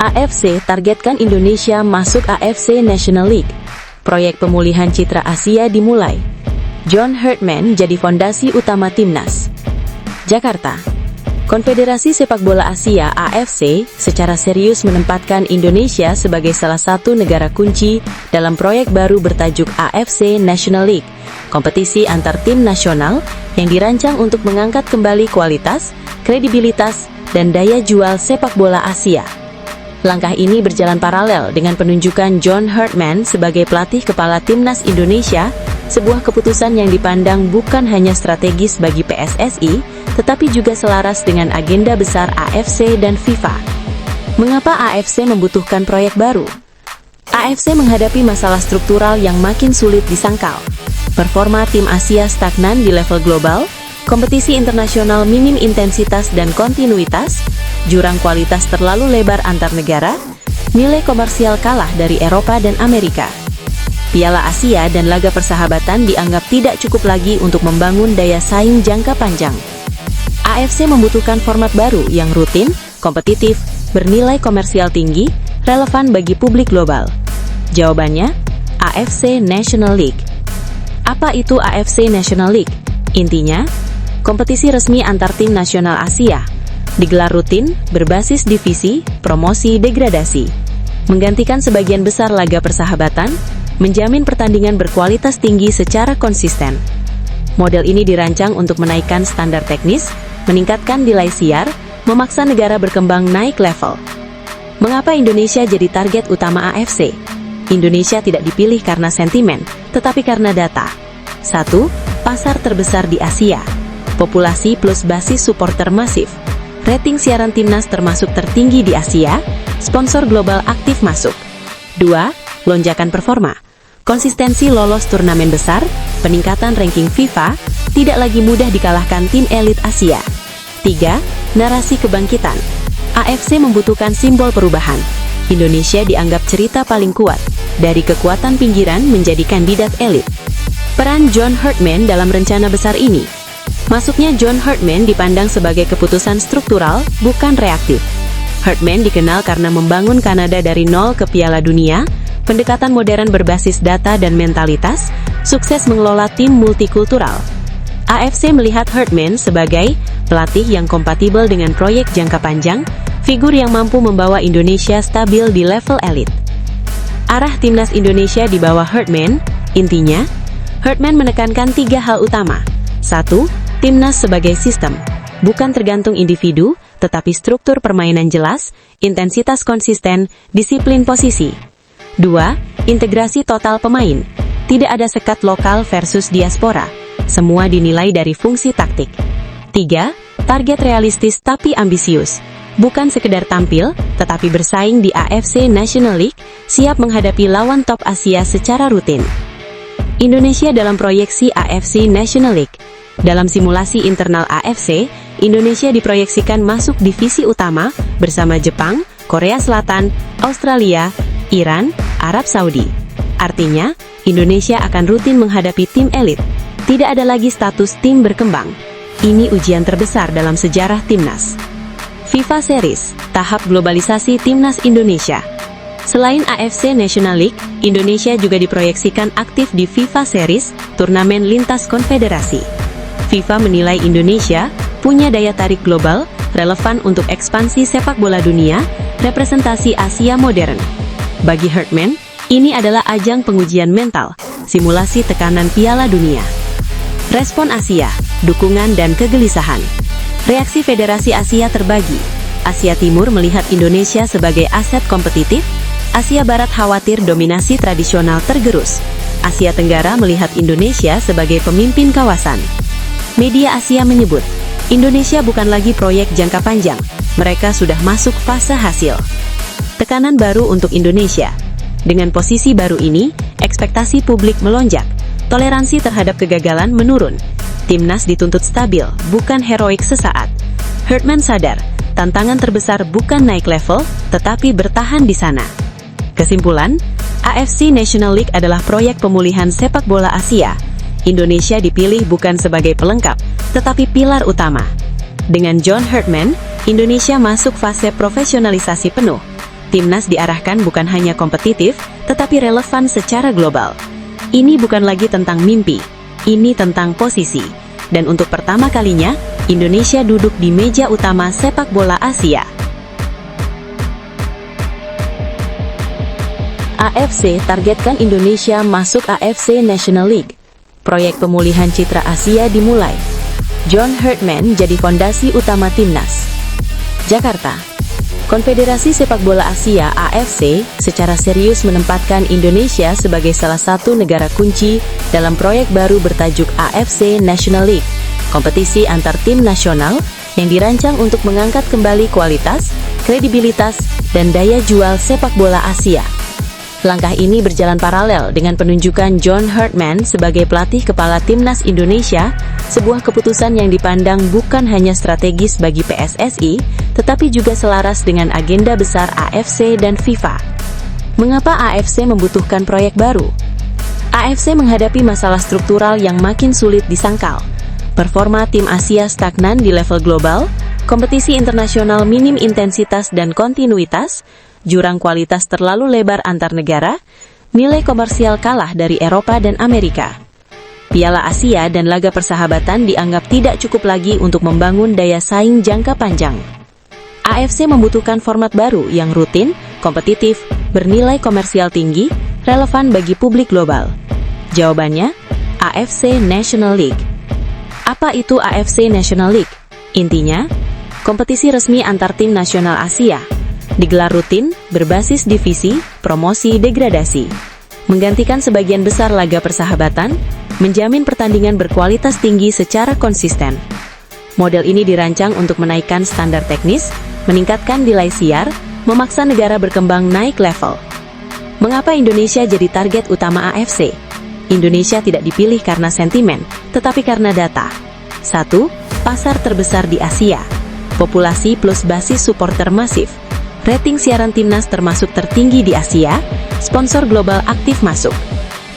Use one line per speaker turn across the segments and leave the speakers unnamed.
AFC targetkan Indonesia masuk AFC National League. Proyek pemulihan citra Asia dimulai. John Herdman jadi fondasi utama Timnas. Jakarta. Konfederasi Sepak Bola Asia (AFC) secara serius menempatkan Indonesia sebagai salah satu negara kunci dalam proyek baru bertajuk AFC National League, kompetisi antar tim nasional yang dirancang untuk mengangkat kembali kualitas, kredibilitas, dan daya jual sepak bola Asia. Langkah ini berjalan paralel dengan penunjukan John Herdman sebagai pelatih kepala Timnas Indonesia, sebuah keputusan yang dipandang bukan hanya strategis bagi PSSI, tetapi juga selaras dengan agenda besar AFC dan FIFA. Mengapa AFC membutuhkan proyek baru? AFC menghadapi masalah struktural yang makin sulit disangkal. Performa tim Asia stagnan di level global, kompetisi internasional minim intensitas dan kontinuitas, jurang kualitas terlalu lebar antar negara, nilai komersial kalah dari Eropa dan Amerika. Piala Asia dan laga persahabatan dianggap tidak cukup lagi untuk membangun daya saing jangka panjang. AFC membutuhkan format baru yang rutin, kompetitif, bernilai komersial tinggi, relevan bagi publik global. Jawabannya, AFC National League. Apa itu AFC National League? Intinya, kompetisi resmi antar tim nasional Asia, digelar rutin, berbasis divisi, promosi, degradasi. Menggantikan sebagian besar laga persahabatan, menjamin pertandingan berkualitas tinggi secara konsisten. Model ini dirancang untuk menaikkan standar teknis, meningkatkan nilai siar, memaksa negara berkembang naik level. Mengapa Indonesia jadi target utama AFC? Indonesia tidak dipilih karena sentimen, tetapi karena data. 1. Pasar terbesar di Asia. Populasi plus basis supporter masif. Rating siaran timnas termasuk tertinggi di Asia, sponsor global aktif masuk. 2. Lonjakan performa. Konsistensi lolos turnamen besar, peningkatan ranking FIFA, tidak lagi mudah dikalahkan tim elit Asia. 3. Narasi kebangkitan. AFC membutuhkan simbol perubahan. Indonesia dianggap cerita paling kuat, dari kekuatan pinggiran menjadi kandidat elit. Peran John Herdman dalam rencana besar ini. Masuknya John Herdman dipandang sebagai keputusan struktural, bukan reaktif. Herdman dikenal karena membangun Kanada dari nol ke Piala Dunia, pendekatan modern berbasis data dan mentalitas, sukses mengelola tim multikultural. AFC melihat Herdman sebagai pelatih yang kompatibel dengan proyek jangka panjang, figur yang mampu membawa Indonesia stabil di level elit. Arah timnas Indonesia di bawah Herdman, intinya, Herdman menekankan 3 hal utama. 1. Timnas sebagai sistem, bukan tergantung individu, tetapi struktur permainan jelas, intensitas konsisten, disiplin posisi. 2. Integrasi total pemain, tidak ada sekat lokal versus diaspora, semua dinilai dari fungsi taktik. 3. Target realistis tapi ambisius, bukan sekedar tampil, tetapi bersaing di AFC National League, siap menghadapi lawan top Asia secara rutin. Indonesia dalam proyeksi AFC National League. Dalam simulasi internal AFC, Indonesia diproyeksikan masuk divisi utama bersama Jepang, Korea Selatan, Australia, Iran, Arab Saudi. Artinya, Indonesia akan rutin menghadapi tim elit. Tidak ada lagi status tim berkembang. Ini ujian terbesar dalam sejarah timnas. FIFA Series, tahap globalisasi timnas Indonesia. Selain AFC National League, Indonesia juga diproyeksikan aktif di FIFA Series, turnamen lintas konfederasi. FIFA menilai Indonesia punya daya tarik global, relevan untuk ekspansi sepak bola dunia, representasi Asia modern. Bagi Herdman, ini adalah ajang pengujian mental, simulasi tekanan Piala Dunia. Respon Asia, dukungan dan kegelisahan. Reaksi Federasi Asia terbagi. Asia Timur melihat Indonesia sebagai aset kompetitif, Asia Barat khawatir dominasi tradisional tergerus. Asia Tenggara melihat Indonesia sebagai pemimpin kawasan. Media Asia menyebut, Indonesia bukan lagi proyek jangka panjang, mereka sudah masuk fase hasil. Tekanan baru untuk Indonesia. Dengan posisi baru ini, ekspektasi publik melonjak, toleransi terhadap kegagalan menurun. Timnas dituntut stabil, bukan heroik sesaat. Herdman sadar, tantangan terbesar bukan naik level, tetapi bertahan di sana. Kesimpulan, AFC National League adalah proyek pemulihan sepak bola Asia. Indonesia dipilih bukan sebagai pelengkap, tetapi pilar utama. Dengan John Herdman, Indonesia masuk fase profesionalisasi penuh. Timnas diarahkan bukan hanya kompetitif, tetapi relevan secara global. Ini bukan lagi tentang mimpi, ini tentang posisi. Dan untuk pertama kalinya, Indonesia duduk di meja utama sepak bola Asia. AFC targetkan Indonesia masuk AFC National League. Proyek pemulihan citra Asia dimulai. John Herdman jadi fondasi utama Timnas. Jakarta. Konfederasi Sepak Bola Asia (AFC) secara serius menempatkan Indonesia sebagai salah satu negara kunci dalam proyek baru bertajuk AFC National League, kompetisi antar tim nasional yang dirancang untuk mengangkat kembali kualitas, kredibilitas, dan daya jual sepak bola Asia. Langkah ini berjalan paralel dengan penunjukan John Herdman sebagai pelatih kepala Timnas Indonesia, sebuah keputusan yang dipandang bukan hanya strategis bagi PSSI, tetapi juga selaras dengan agenda besar AFC dan FIFA. Mengapa AFC membutuhkan proyek baru? AFC menghadapi masalah struktural yang makin sulit disangkal. Performa tim Asia stagnan di level global, kompetisi internasional minim intensitas dan kontinuitas, jurang kualitas terlalu lebar antar negara, nilai komersial kalah dari Eropa dan Amerika. Piala Asia dan laga persahabatan dianggap tidak cukup lagi untuk membangun daya saing jangka panjang. AFC membutuhkan format baru yang rutin, kompetitif, bernilai komersial tinggi, relevan bagi publik global. Jawabannya, AFC National League. Apa itu AFC National League? Intinya, kompetisi resmi antar tim nasional Asia. Digelar rutin, berbasis divisi, promosi, degradasi. Menggantikan sebagian besar laga persahabatan, menjamin pertandingan berkualitas tinggi secara konsisten. Model ini dirancang untuk menaikkan standar teknis, meningkatkan nilai siar, memaksa negara berkembang naik level. Mengapa Indonesia jadi target utama AFC? Indonesia tidak dipilih karena sentimen, tetapi karena data. 1. Pasar terbesar di Asia. Populasi plus basis supporter masif. Rating siaran timnas termasuk tertinggi di Asia, sponsor global aktif masuk.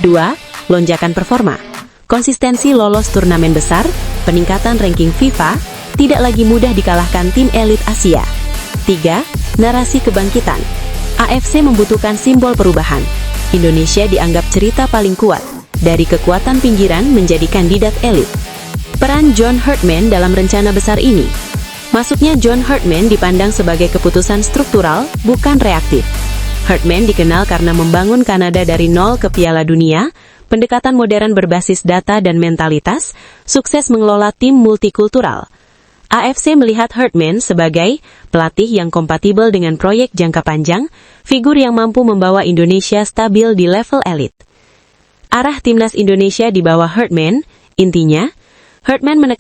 2. Lonjakan performa. Konsistensi lolos turnamen besar, peningkatan ranking FIFA, tidak lagi mudah dikalahkan tim elit Asia. 3. Narasi kebangkitan. AFC membutuhkan simbol perubahan. Indonesia dianggap cerita paling kuat, dari kekuatan pinggiran menjadi kandidat elit. Peran John Herdman dalam rencana besar ini. Masuknya John Herdman dipandang sebagai keputusan struktural, bukan reaktif. Herdman dikenal karena membangun Kanada dari nol ke Piala Dunia, pendekatan modern berbasis data dan mentalitas, sukses mengelola tim multikultural. AFC melihat Herdman sebagai pelatih yang kompatibel dengan proyek jangka panjang, figur yang mampu membawa Indonesia stabil di level elit. Arah timnas Indonesia di bawah Herdman, intinya, Herdman menekan